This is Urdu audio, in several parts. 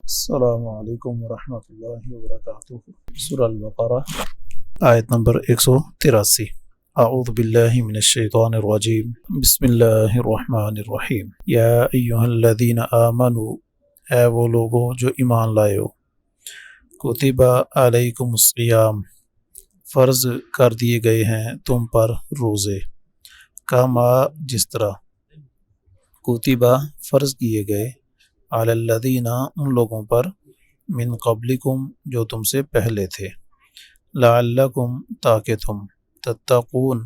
السلام علیکم ورحمۃ اللہ وبرکاتہ۔ سورہ البقرہ آیت نمبر 183۔ اعوذ باللہ من الشیطان الرجیم، بسم اللہ الرحمن الرحیم۔ یا ایہا الذین آمنوا، اے وہ لوگوں جو ایمان لائے ہو، کتب علیکم الصیام، فرض کر دیے گئے ہیں تم پر روزے، کما جس طرح، کتبہ فرض کیے گئے، علی الذین ان لوگوں پر، من قبلکم جو تم سے پہلے تھے، لعلکم تاکہ تم، تتقون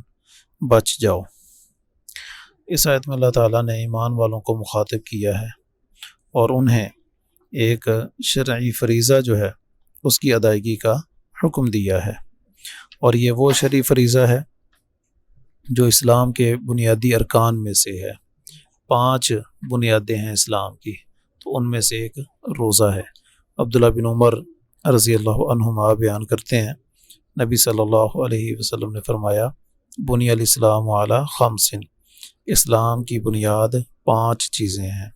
بچ جاؤ۔ اس آیت میں اللہ تعالیٰ نے ایمان والوں کو مخاطب کیا ہے اور انہیں ایک شرعی فریضہ جو ہے اس کی ادائیگی کا حکم دیا ہے، اور یہ وہ شرعی فریضہ ہے جو اسلام کے بنیادی ارکان میں سے ہے۔ 5 بنیادیں ہیں اسلام کی، تو ان میں سے ایک روزہ ہے۔ عبداللہ بن عمر رضی اللہ عنہما بیان کرتے ہیں، نبی صلی اللہ علیہ وسلم نے فرمایا، بنی الاسلام علی 5، اسلام کی بنیاد 5 چیزیں ہیں،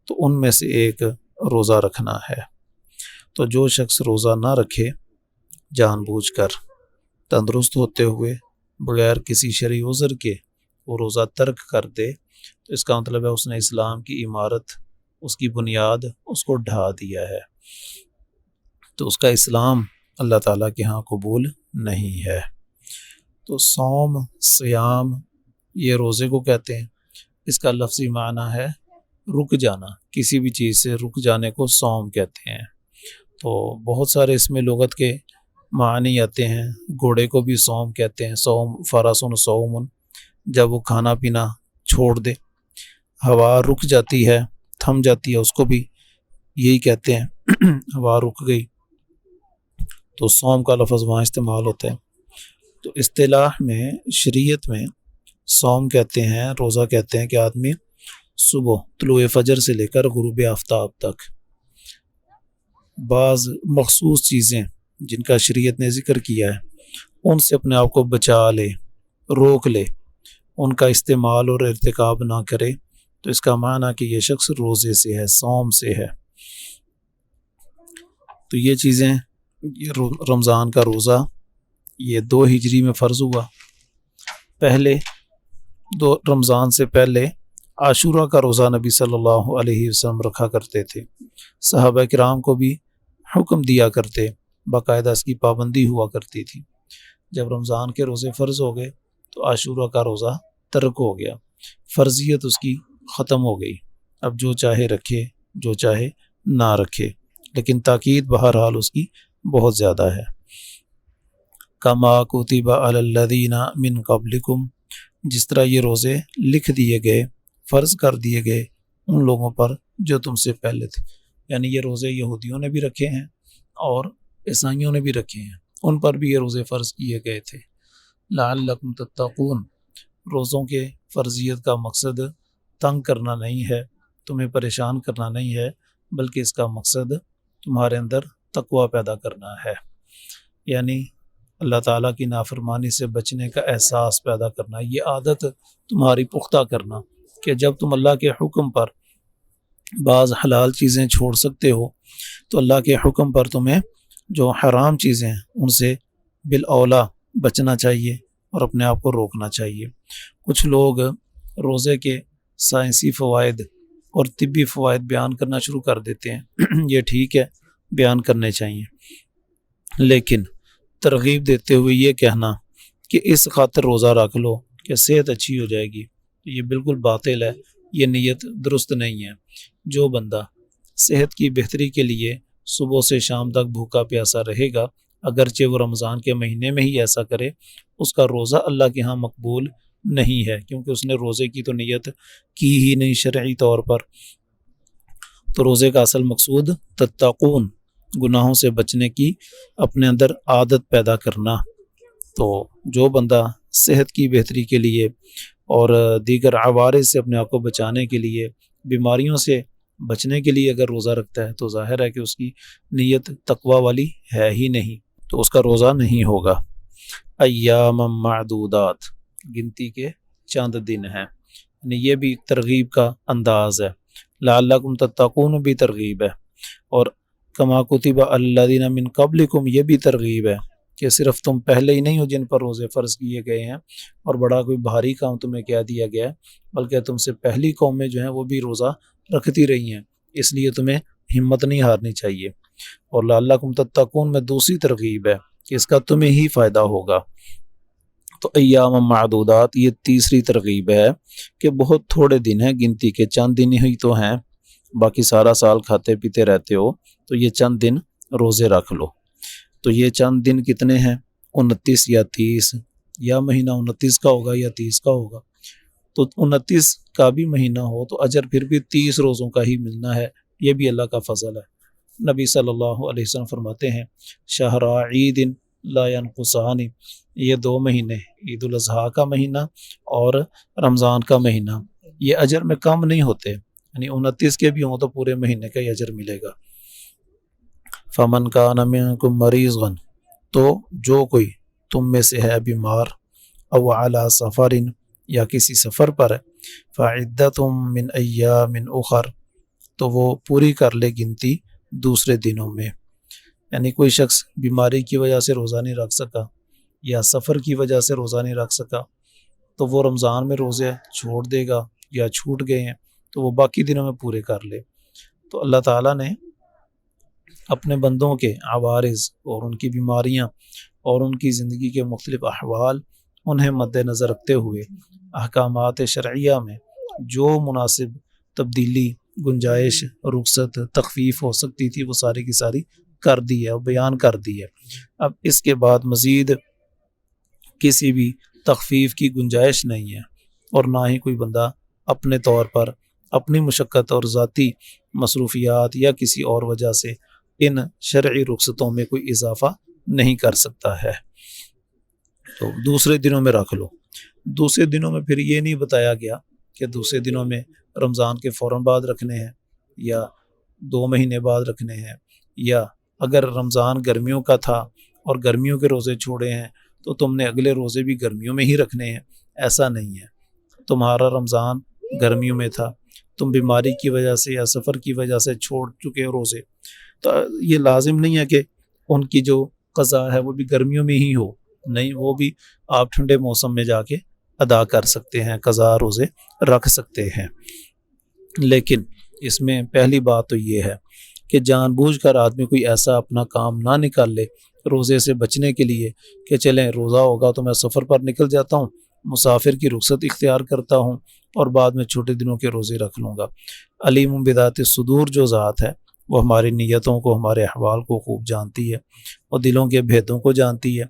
تو ان میں سے ایک روزہ رکھنا ہے۔ تو جو شخص روزہ نہ رکھے جان بوجھ کر، تندرست ہوتے ہوئے، بغیر کسی شرعی عذر کے وہ روزہ ترک کر دے، تو اس کا مطلب ہے اس نے اسلام کی عمارت، اس کی بنیاد اس کو ڈھا دیا ہے، تو اس کا اسلام اللہ تعالیٰ کے ہاں قبول نہیں ہے۔ تو صوم، صیام، یہ روزے کو کہتے ہیں۔ اس کا لفظی معنی ہے رک جانا، کسی بھی چیز سے رک جانے کو صوم کہتے ہیں۔ تو بہت سارے اس میں لغت کے معنی آتے ہیں۔ گھوڑے کو بھی صوم کہتے ہیں، صوم فرسن صومن، جب وہ کھانا پینا چھوڑ دے۔ ہوا رک جاتی ہے، تھم جاتی ہے، اس کو بھی یہی کہتے ہیں، ہوا رک گئی، تو صوم کا لفظ وہاں استعمال ہوتا ہے۔ تو اصطلاح میں، شریعت میں صوم کہتے ہیں، روزہ کہتے ہیں کہ آدمی صبح طلوع فجر سے لے کر غروب آفتاب تک بعض مخصوص چیزیں جن کا شریعت نے ذکر کیا ہے ان سے اپنے آپ کو بچا لے، روک لے، ان کا استعمال اور ارتکاب نہ کرے، تو اس کا معنی کہ یہ شخص روزے سے ہے، صوم سے ہے۔ تو یہ چیزیں، رمضان کا روزہ یہ 2 ہجری میں فرض ہوا۔ پہلے رمضان سے پہلے عاشورہ کا روزہ نبی صلی اللہ علیہ وسلم رکھا کرتے تھے، صحابہ کرام کو بھی حکم دیا کرتے، باقاعدہ اس کی پابندی ہوا کرتی تھی۔ جب رمضان کے روزے فرض ہو گئے تو عاشورہ کا روزہ ترک ہو گیا، فرضیت اس کی ختم ہو گئی۔ اب جو چاہے رکھے، جو چاہے نہ رکھے، لیکن تاکید بہرحال اس کی بہت زیادہ ہے۔ کما کتب علی الذین من قبلکم، جس طرح یہ روزے لکھ دیے گئے، فرض کر دیے گئے ان لوگوں پر جو تم سے پہلے تھے۔ یعنی یہ روزے یہودیوں نے بھی رکھے ہیں اور عیسائیوں نے بھی رکھے ہیں، ان پر بھی یہ روزے فرض کیے گئے تھے۔ لعلکم تتقون، روزوں کے فرضیت کا مقصد تنگ کرنا نہیں ہے، تمہیں پریشان کرنا نہیں ہے، بلکہ اس کا مقصد تمہارے اندر تقوی پیدا کرنا ہے، یعنی اللہ تعالیٰ کی نافرمانی سے بچنے کا احساس پیدا کرنا، یہ عادت تمہاری پختہ کرنا کہ جب تم اللہ کے حکم پر بعض حلال چیزیں چھوڑ سکتے ہو، تو اللہ کے حکم پر تمہیں جو حرام چیزیں ہیں ان سے بالاولیٰ بچنا چاہیے اور اپنے آپ کو روکنا چاہیے۔ کچھ لوگ روزے کے سائنسی فوائد اور طبی فوائد بیان کرنا شروع کر دیتے ہیں، یہ ٹھیک ہے، بیان کرنے چاہیے، لیکن ترغیب دیتے ہوئے یہ کہنا کہ اس خاطر روزہ رکھ لو کہ صحت اچھی ہو جائے گی، یہ بالکل باطل ہے، یہ نیت درست نہیں ہے۔ جو بندہ صحت کی بہتری کے لیے صبح سے شام تک بھوکا پیاسا رہے گا، اگرچہ وہ رمضان کے مہینے میں ہی ایسا کرے، اس کا روزہ اللہ کے ہاں مقبول نہیں ہے، کیونکہ اس نے روزے کی تو نیت کی ہی نہیں شرعی طور پر۔ تو روزے کا اصل مقصود تتقون، گناہوں سے بچنے کی اپنے اندر عادت پیدا کرنا۔ تو جو بندہ صحت کی بہتری کے لیے اور دیگر عوارض سے اپنے آپ کو بچانے کے لیے، بیماریوں سے بچنے کے لیے اگر روزہ رکھتا ہے، تو ظاہر ہے کہ اس کی نیت تقوی والی ہے ہی نہیں، تو اس کا روزہ نہیں ہوگا۔ ایام معدودات، گنتی کے چند دن ہیں، یعنی یہ بھی ترغیب کا انداز ہے۔ لعلکم تتقون بھی ترغیب ہے، اور کما کتب الذین من قبلکم یہ بھی ترغیب ہے کہ صرف تم پہلے ہی نہیں ہو جن پر روزے فرض کیے گئے ہیں اور بڑا کوئی بھاری کام تمہیں کہہ دیا گیا ہے، بلکہ تم سے پہلی قومیں جو ہیں وہ بھی روزہ رکھتی رہی ہیں، اس لیے تمہیں ہمت نہیں ہارنی چاہیے۔ اور لعلکم تتقون میں دوسری ترغیب ہے کہ اس کا تمہیں ہی فائدہ ہوگا۔ تو ایام معدودات یہ تیسری ترغیب ہے کہ بہت تھوڑے دن ہیں، گنتی کے چند دن ہی تو ہیں، باقی سارا سال کھاتے پیتے رہتے ہو، تو یہ چند دن روزے رکھ لو۔ تو یہ چند دن کتنے ہیں؟ 29 یا 30، یا مہینہ 29 کا ہوگا یا 30 کا ہوگا، تو 29 کا بھی مہینہ ہو تو اجر پھر بھی 30 روزوں کا ہی ملنا ہے، یہ بھی اللہ کا فضل ہے۔ نبی صلی اللہ علیہ وسلم فرماتے ہیں شہر عید لا ینقصان، یہ 2 مہینے عید الاضحیٰ کا مہینہ اور رمضان کا مہینہ یہ اجر میں کم نہیں ہوتے، یعنی 29 کے بھی ہوں تو پورے مہینے کا ہی اجر ملے گا۔ فمن کان منکم مریضا، تو جو کوئی تم میں سے ہے بیمار، او علی سفر یا کسی سفر پر ہے، فعدۃ من ایام اخر، تو وہ پوری کر لے گنتی دوسرے دنوں میں۔ یعنی کوئی شخص بیماری کی وجہ سے روزہ نہیں رکھ سکا یا سفر کی وجہ سے روزہ نہیں رکھ سکا، تو وہ رمضان میں روزے چھوڑ دے گا یا چھوٹ گئے ہیں تو وہ باقی دنوں میں پورے کر لے۔ تو اللہ تعالیٰ نے اپنے بندوں کے عوارض اور ان کی بیماریاں اور ان کی زندگی کے مختلف احوال انہیں مد نظر رکھتے ہوئے احکامات شرعیہ میں جو مناسب تبدیلی، گنجائش، رخصت، تخفیف ہو سکتی تھی وہ ساری کی ساری کر دی ہے اور بیان کر دی ہے۔ اب اس کے بعد مزید کسی بھی تخفیف کی گنجائش نہیں ہے، اور نہ ہی کوئی بندہ اپنے طور پر اپنی مشقت اور ذاتی مصروفیات یا کسی اور وجہ سے ان شرعی رخصتوں میں کوئی اضافہ نہیں کر سکتا ہے۔ تو دوسرے دنوں میں رکھ لو۔ دوسرے دنوں میں پھر یہ نہیں بتایا گیا کہ دوسرے دنوں میں رمضان کے فوراً بعد رکھنے ہیں یا 2 مہینے بعد رکھنے ہیں، یا اگر رمضان گرمیوں کا تھا اور گرمیوں کے روزے چھوڑے ہیں تو تم نے اگلے روزے بھی گرمیوں میں ہی رکھنے ہیں، ایسا نہیں ہے۔ تمہارا رمضان گرمیوں میں تھا، تم بیماری کی وجہ سے یا سفر کی وجہ سے چھوڑ چکے ہو روزے، تو یہ لازم نہیں ہے کہ ان کی جو قضا ہے وہ بھی گرمیوں میں ہی ہو، نہیں، وہ بھی آپ ٹھنڈے موسم میں جا کے ادا کر سکتے ہیں، قضا روزے رکھ سکتے ہیں۔ لیکن اس میں پہلی بات تو یہ ہے کہ جان بوجھ کر آدمی کوئی ایسا اپنا کام نہ نکال لے روزے سے بچنے کے لیے کہ چلیں روزہ ہوگا تو میں سفر پر نکل جاتا ہوں، مسافر کی رخصت اختیار کرتا ہوں اور بعد میں چھوٹے دنوں کے روزے رکھ لوں گا۔ علیم بذات الصدور جو ذات ہے وہ ہماری نیتوں کو، ہمارے احوال کو خوب جانتی ہے اور دلوں کے بھیدوں کو جانتی ہے۔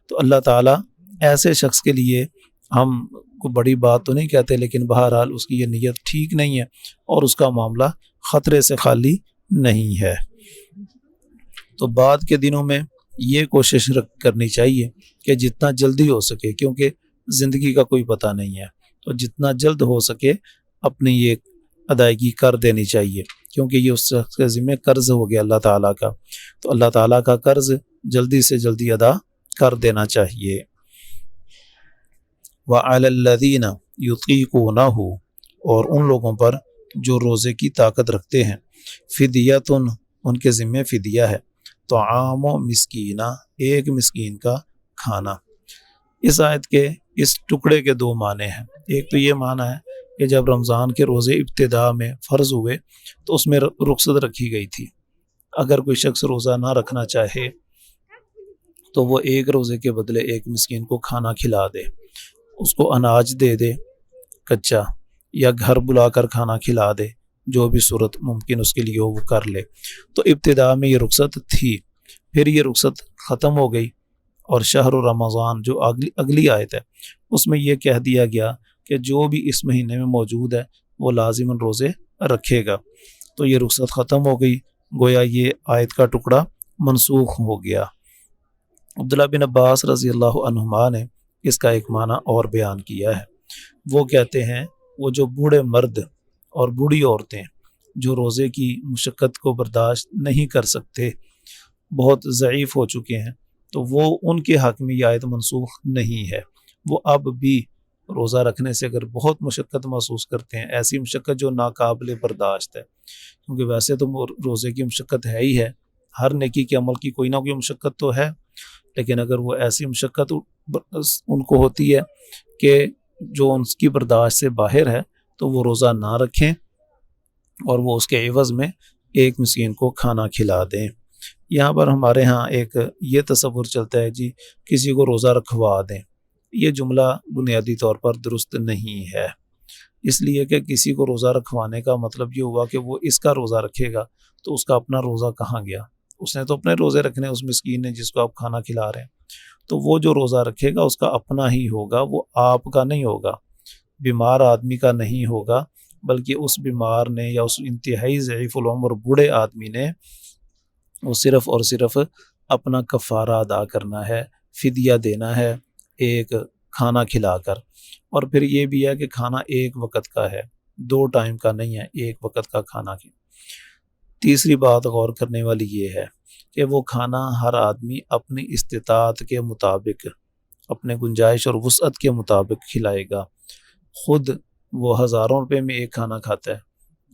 تو اللہ تعالیٰ ایسے شخص کے لیے ہم کو بڑی بات تو نہیں کہتے، لیکن بہرحال اس کی یہ نیت ٹھیک نہیں ہے اور اس کا معاملہ خطرے سے خالی نہیں ہے۔ تو بعد کے دنوں میں یہ کوشش کرنی چاہیے کہ جتنا جلدی ہو سکے، کیونکہ زندگی کا کوئی پتہ نہیں ہے، تو جتنا جلد ہو سکے اپنی یہ ادائیگی کر دینی چاہیے، کیونکہ یہ اس شخص کے ذمہ قرض ہو گیا اللہ تعالیٰ کا، تو اللہ تعالیٰ کا قرض جلدی سے جلدی ادا کر دینا چاہیے۔ وَعَلَى الَّذِينَ يُطِيقُونَهُ، اور ان لوگوں پر جو روزے کی طاقت رکھتے ہیں، فدیتن، ان کے ذمہ فدیہ ہے، طعام مسکینہ، ایک مسکین کا کھانا۔ اس آیت کے اس ٹکڑے کے 2 معنی ہیں۔ ایک تو یہ معنی ہے کہ جب رمضان کے روزے ابتدا میں فرض ہوئے تو اس میں رخصت رکھی گئی تھی، اگر کوئی شخص روزہ نہ رکھنا چاہے تو وہ ایک روزے کے بدلے ایک مسکین کو کھانا کھلا دے، اس کو اناج دے دے کچا، یا گھر بلا کر کھانا کھلا دے، جو بھی صورت ممکن اس کے لیے ہو وہ کر لے۔ تو ابتدا میں یہ رخصت تھی، پھر یہ رخصت ختم ہو گئی، اور شہر رمضان جو اگلی آیت ہے اس میں یہ کہہ دیا گیا کہ جو بھی اس مہینے میں موجود ہے وہ لازماً روزے رکھے گا، تو یہ رخصت ختم ہو گئی، گویا یہ آیت کا ٹکڑا منسوخ ہو گیا۔ عبداللہ بن عباس رضی اللہ عنہما نے اس کا ایک معنی اور بیان کیا ہے۔ وہ کہتے ہیں وہ جو بوڑھے مرد اور بوڑھی عورتیں جو روزے کی مشقت کو برداشت نہیں کر سکتے، بہت ضعیف ہو چکے ہیں، تو وہ ان کے حق میں یہ آیت منسوخ نہیں ہے، وہ اب بھی روزہ رکھنے سے اگر بہت مشقت محسوس کرتے ہیں، ایسی مشقت جو ناقابل برداشت ہے، کیونکہ ویسے تو روزے کی مشقت ہے ہی ہے، ہر نیکی کے عمل کی کوئی نہ کوئی مشقت تو ہے، لیکن اگر وہ ایسی مشقت ان کو ہوتی ہے کہ جو ان کی برداشت سے باہر ہے تو وہ روزہ نہ رکھیں اور وہ اس کے عوض میں ایک مسکین کو کھانا کھلا دیں۔ یہاں پر ہمارے ہاں ایک یہ تصور چلتا ہے جی کسی کو روزہ رکھوا دیں، یہ جملہ بنیادی طور پر درست نہیں ہے، اس لیے کہ کسی کو روزہ رکھوانے کا مطلب یہ ہوا کہ وہ اس کا روزہ رکھے گا تو اس کا اپنا روزہ کہاں گیا؟ اس نے تو اپنے روزے رکھنے، اس مسکین نے جس کو آپ کھانا کھلا رہے ہیں، تو وہ جو روزہ رکھے گا اس کا اپنا ہی ہوگا، وہ آپ کا نہیں ہوگا، بیمار آدمی کا نہیں ہوگا، بلکہ اس بیمار نے یا اس انتہائی ضعیف العمر بوڑھے آدمی نے وہ صرف اور صرف اپنا کفارہ ادا کرنا ہے، فدیہ دینا ہے ایک کھانا کھلا کر، اور پھر یہ بھی ہے کہ کھانا ایک وقت کا ہے، 2 ٹائم کا نہیں ہے، ایک وقت کا کھانا۔ تیسری بات غور کرنے والی یہ ہے کہ وہ کھانا ہر آدمی اپنی استطاعت کے مطابق، اپنے گنجائش اور وسعت کے مطابق کھلائے گا۔ خود وہ ہزاروں روپے میں ایک کھانا کھاتا ہے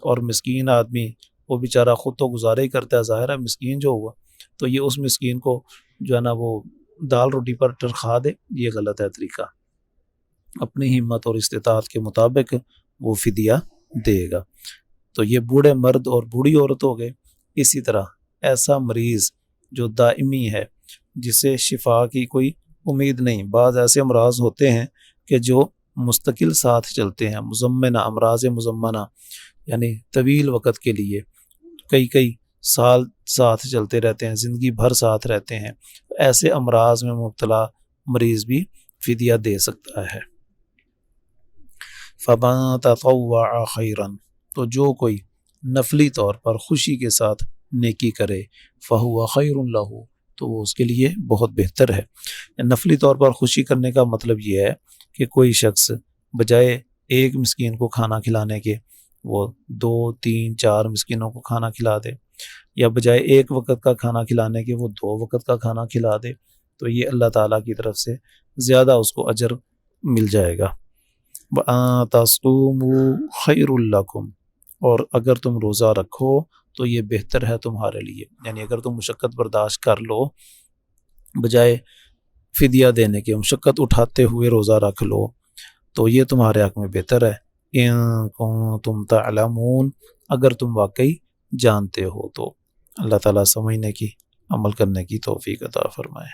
اور مسکین آدمی وہ بیچارہ خود تو گزارا ہی کرتا ہے، ظاہر ہے مسکین جو ہوا تو یہ اس مسکین کو جو ہے نا وہ دال روٹی پر ٹرخا دے، یہ غلط ہے طریقہ، اپنی ہمت اور استطاعت کے مطابق وہ فدیہ دے گا۔ تو یہ بوڑھے مرد اور بوڑھی عورت ہو گئے۔ اسی طرح ایسا مریض جو دائمی ہے، جسے شفا کی کوئی امید نہیں، بعض ایسے امراض ہوتے ہیں کہ جو مستقل ساتھ چلتے ہیں، مزمنہ، امراض مزمنہ، یعنی طویل وقت کے لیے کئی سال ساتھ چلتے رہتے ہیں، زندگی بھر ساتھ رہتے ہیں، ایسے امراض میں مبتلا مریض بھی فدیہ دے سکتا ہے۔ فَمَن تَطَوَّعَ خَيْرًا، تو جو کوئی نفلی طور پر خوشی کے ساتھ نیکی کرے، فَهُوَ خَيْرٌ لَهُ، تو وہ اس کے لیے بہت بہتر ہے۔ نفلی طور پر خوشی کرنے کا مطلب یہ ہے کہ کوئی شخص بجائے ایک مسکین کو کھانا کھلانے کے وہ 2 3 4 مسکینوں کو کھانا کھلا دے، یا بجائے ایک وقت کا کھانا کھلانے کے وہ 2 وقت کا کھانا کھلا دے، تو یہ اللہ تعالیٰ کی طرف سے زیادہ اس کو اجر مل جائے گا۔ وَأَن تَصُومُوا خَيْرٌ لَكُمْ، اور اگر تم روزہ رکھو تو یہ بہتر ہے تمہارے لیے، یعنی اگر تم مشقت برداشت کر لو، بجائے فدیہ دینے کے مشقت اٹھاتے ہوئے روزہ رکھ لو تو یہ تمہارے حق میں بہتر ہے۔ ان کنتم تعلمون، اگر تم واقعی جانتے ہو تو۔ اللہ تعالیٰ سمجھنے کی، عمل کرنے کی توفیق عطا فرمائے۔